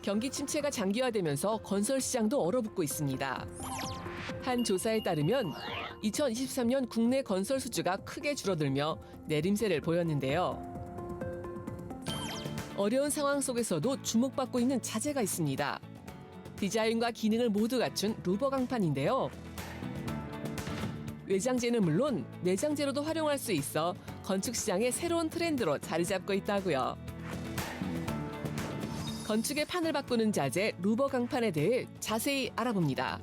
경기 침체가 장기화되면서 건설 시장도 얼어붙고 있습니다. 한 조사에 따르면 2023년 국내 건설 수주가 크게 줄어들며 내림세를 보였는데요. 어려운 상황 속에서도 주목받고 있는 자재가 있습니다. 디자인과 기능을 모두 갖춘 루버 강판인데요. 외장재는 물론 내장재로도 활용할 수 있어 건축 시장의 새로운 트렌드로 자리 잡고 있다고요. 건축의 판을 바꾸는 자재 루버 강판에 대해 자세히 알아봅니다.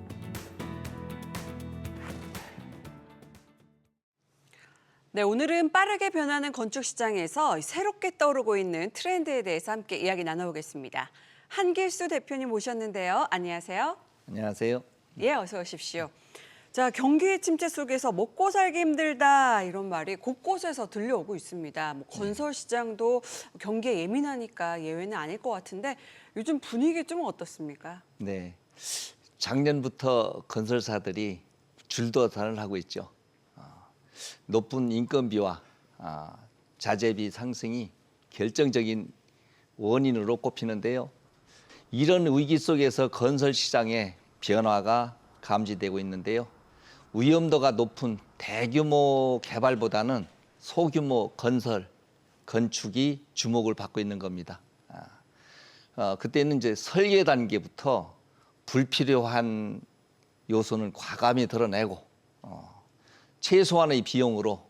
네, 오늘은 빠르게 변하는 건축 시장에서 새롭게 떠오르고 있는 트렌드에 대해서 함께 이야기 나눠보겠습니다. 한길수 대표님 모셨는데요. 안녕하세요. 안녕하세요. 예, 어서 오십시오. 자, 경기 침체 속에서 먹고 살기 힘들다 이런 말이 곳곳에서 들려오고 있습니다. 뭐 건설 시장도 경기에 예민하니까 예외는 아닐 것 같은데 요즘 분위기 좀 어떻습니까? 네, 작년부터 건설사들이 줄도산을 하고 있죠. 높은 인건비와 자재비 상승이 결정적인 원인으로 꼽히는데요. 이런 위기 속에서 건설 시장의 변화가 감지되고 있는데요. 위험도가 높은 대규모 개발보다는 소규모 건설, 건축이 주목을 받고 있는 겁니다. 그때는 이제 설계 단계부터 불필요한 요소는 과감히 드러내고 최소한의 비용으로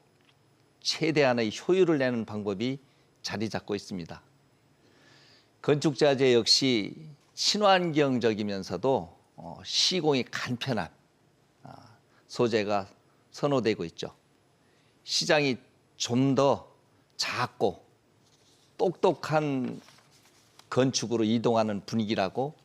최대한의 효율을 내는 방법이 자리 잡고 있습니다. 건축자재 역시 친환경적이면서도 시공이 간편한 소재가 선호되고 있죠. 시장이 좀 더 작고 똑똑한 건축으로 이동하는 분위기라고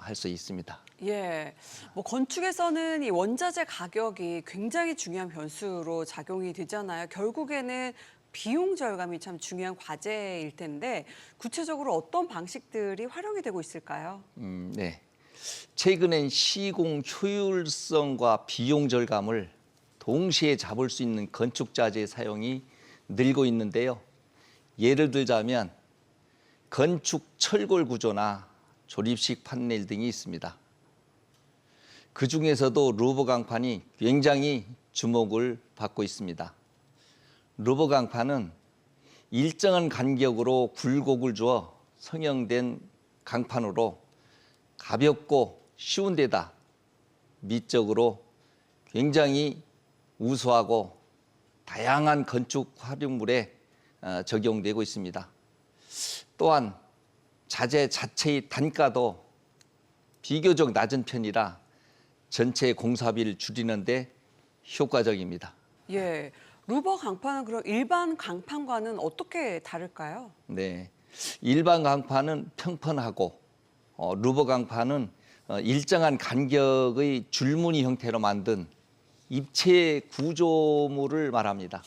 할 수 있습니다. 예, 뭐 건축에서는 이 원자재 가격이 굉장히 중요한 변수로 작용이 되잖아요. 결국에는 비용 절감이 참 중요한 과제일 텐데 구체적으로 어떤 방식들이 활용이 되고 있을까요? 네. 최근엔 시공 효율성과 비용 절감을 동시에 잡을 수 있는 건축자재 사용이 늘고 있는데요. 예를 들자면 건축 철골 구조나 조립식 판넬 등이 있습니다. 그 중에서도 루버 강판이 굉장히 주목을 받고 있습니다. 루버 강판은 일정한 간격으로 굴곡을 주어 성형된 강판으로 가볍고 쉬운 데다 미적으로 굉장히 우수하고 다양한 건축 활용물에 적용되고 있습니다. 또한 자재 자체의 단가도 비교적 낮은 편이라 전체 공사비를 줄이는 데 효과적입니다. 예, 루버 강판은 그럼 일반 강판과는 어떻게 다를까요? 네, 일반 강판은 평평하고 루버 강판은 일정한 간격의 줄무늬 형태로 만든 입체 구조물을 말합니다.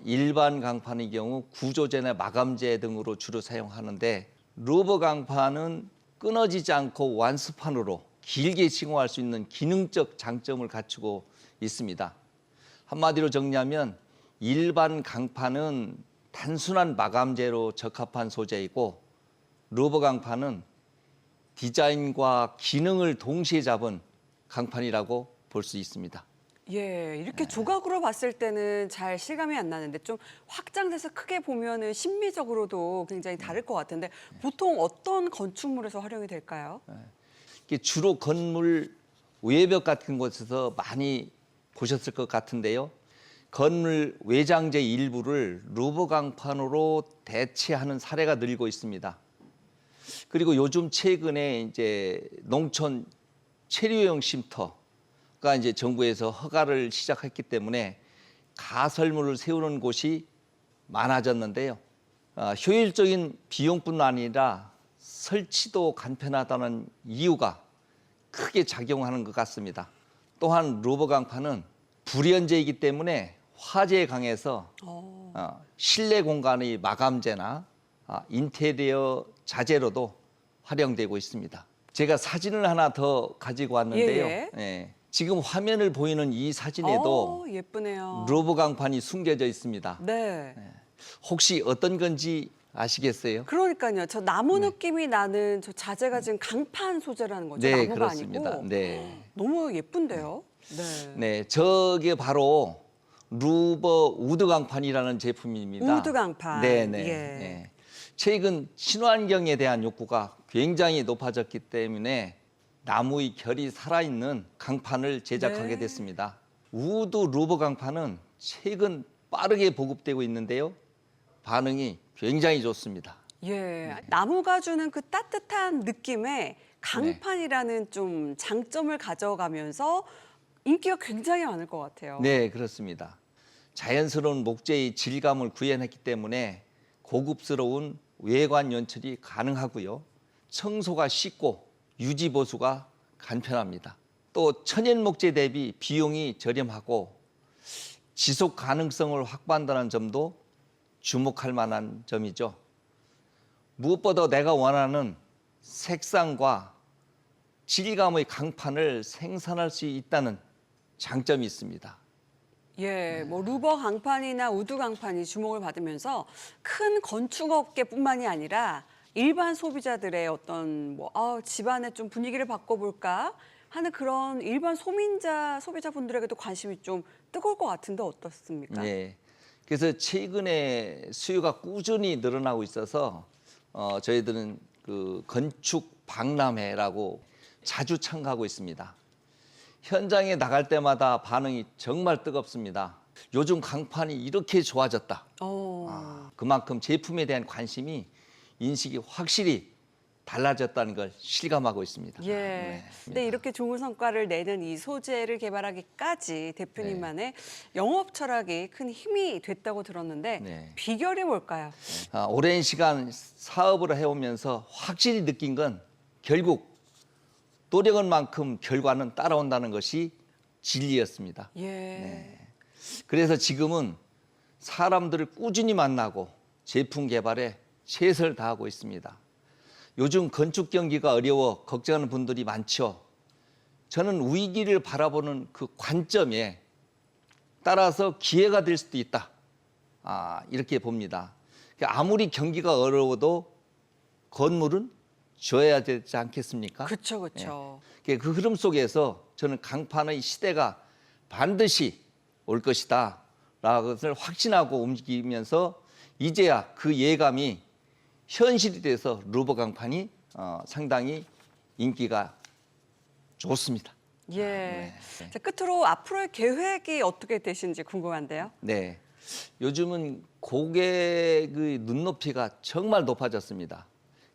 일반 강판의 경우 구조재나 마감재 등으로 주로 사용하는데 루버 강판은 끊어지지 않고 완스판으로 길게 시공할 수 있는 기능적 장점을 갖추고 있습니다. 한마디로 정리하면 일반 강판은 단순한 마감재로 적합한 소재이고 루버 강판은 디자인과 기능을 동시에 잡은 강판이라고 볼 수 있습니다. 예, 이렇게 조각으로 봤을 때는 잘 실감이 안 나는데 좀 확장돼서 크게 보면은 심미적으로도 굉장히 다를 것 같은데 보통 어떤 건축물에서 활용이 될까요? 이게 주로 건물 외벽 같은 곳에서 많이 보셨을 것 같은데요. 건물 외장재 일부를 루버 강판으로 대체하는 사례가 늘고 있습니다. 그리고 요즘 최근에 이제 농촌 체류형 쉼터가 이제 정부에서 허가를 시작했기 때문에 가설물을 세우는 곳이 많아졌는데요. 효율적인 비용뿐 아니라 설치도 간편하다는 이유가 크게 작용하는 것 같습니다. 또한 루버 강판은 불연재이기 때문에 화재에 강해서 실내 공간의 마감재나 인테리어 자재로도 활용되고 있습니다. 제가 사진을 하나 더 가지고 왔는데요. 예. 예, 지금 화면을 보이는 이 사진에도 예쁘네요. 루버 강판이 숨겨져 있습니다. 네. 혹시 어떤 건지 아시겠어요? 그러니까요. 저 나무 느낌이 나는 저 자재가 지금 강판 소재라는 거죠. 네, 나무가 그렇습니다. 아니고. 네. 너무 예쁜데요. 네. 네, 저게 바로 루버 우드 강판이라는 제품입니다. 우드 강판. 네, 네. 예. 네. 최근 친환경에 대한 욕구가 굉장히 높아졌기 때문에 나무의 결이 살아있는 강판을 제작하게 네. 됐습니다. 우드 루버 강판은 최근 빠르게 보급되고 있는데요. 반응이 굉장히 좋습니다. 예. 나무가 주는 그 따뜻한 느낌에 강판이라는 좀 장점을 가져가면서 인기가 굉장히 많을 것 같아요. 네, 그렇습니다. 자연스러운 목재의 질감을 구현했기 때문에 고급스러운 외관 연출이 가능하고요. 청소가 쉽고 유지 보수가 간편합니다. 또 천연 목재 대비 비용이 저렴하고 지속 가능성을 확보한다는 점도 주목할 만한 점이죠. 무엇보다 내가 원하는 색상과 질감의 강판을 생산할 수 있다는 장점이 있습니다. 예, 뭐 루버 강판이나 우드 강판이 주목을 받으면서 큰 건축업계뿐만이 아니라 일반 소비자들의 어떤 뭐 집안의 좀 분위기를 바꿔볼까 하는 그런 일반 소비자분들에게도 관심이 좀 뜨거울 것 같은데 어떻습니까? 네. 그래서 최근에 수요가 꾸준히 늘어나고 있어서 저희들은 그 건축 박람회라고 자주 참가하고 있습니다. 현장에 나갈 때마다 반응이 정말 뜨겁습니다. 요즘 강판이 이렇게 좋아졌다. 그만큼 제품에 대한 관심이 인식이 확실히 달라졌다는 걸 실감하고 있습니다. 예. 근데 이렇게 좋은 성과를 내는 이 소재를 개발하기까지 대표님만의 영업 철학이 큰 힘이 됐다고 들었는데 네. 비결이 뭘까요? 오랜 시간 사업을 해오면서 확실히 느낀 건 결국 노력한 만큼 결과는 따라온다는 것이 진리였습니다. 예. 그래서 지금은 사람들을 꾸준히 만나고 제품 개발에 최선을 다하고 있습니다. 요즘 건축 경기가 어려워 걱정하는 분들이 많죠. 저는 위기를 바라보는 그 관점에 따라서 기회가 될 수도 있다. 이렇게 봅니다. 아무리 경기가 어려워도 건물은 지어야 되지 않겠습니까? 그렇죠, 그렇죠. 그 흐름 속에서 저는 강판의 시대가 반드시 올 것이다 라는 것을 확신하고 움직이면서 이제야 그 예감이 현실이 돼서 루버 강판이 상당히 인기가 좋습니다. 예. 자, 끝으로 앞으로의 계획이 어떻게 되신지 궁금한데요. 네, 요즘은 고객의 눈높이가 정말 높아졌습니다.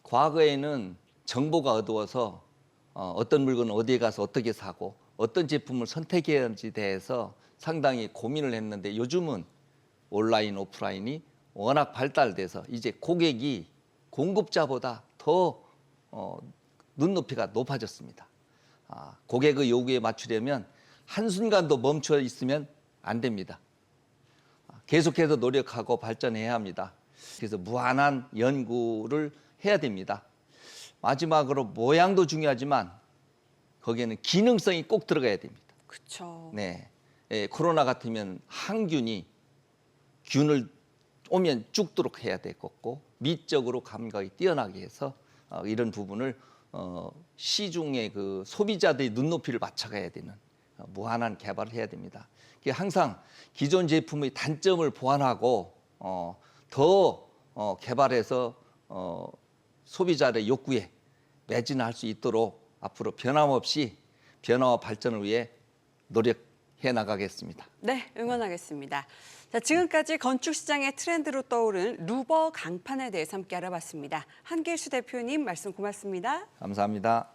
과거에는 정보가 어두워서 어떤 물건을 어디에 가서 어떻게 사고 어떤 제품을 선택해야 하는지 대해서 상당히 고민을 했는데 요즘은 온라인, 오프라인이 워낙 발달돼서 이제 고객이 공급자보다 더 눈높이가 높아졌습니다. 고객의 요구에 맞추려면 한순간도 멈춰 있으면 안 됩니다. 계속해서 노력하고 발전해야 합니다. 그래서 무한한 연구를 해야 됩니다. 마지막으로 모양도 중요하지만 거기에는 기능성이 꼭 들어가야 됩니다. 그렇죠. 네, 코로나 같으면 항균이 균을 오면 죽도록 해야 되겠고 미적으로 감각이 뛰어나게 해서 이런 부분을 시중의 그 소비자들의 눈높이를 맞춰가야 되는 무한한 개발을 해야 됩니다. 항상 기존 제품의 단점을 보완하고 더 개발해서 소비자의 욕구에 매진할 수 있도록 앞으로 변함없이 변화와 발전을 위해 노력해 나가겠습니다. 네, 응원하겠습니다. 자, 지금까지 건축 시장의 트렌드로 떠오른 루버 강판에 대해서 함께 알아봤습니다. 한길수 대표님 말씀 고맙습니다. 감사합니다.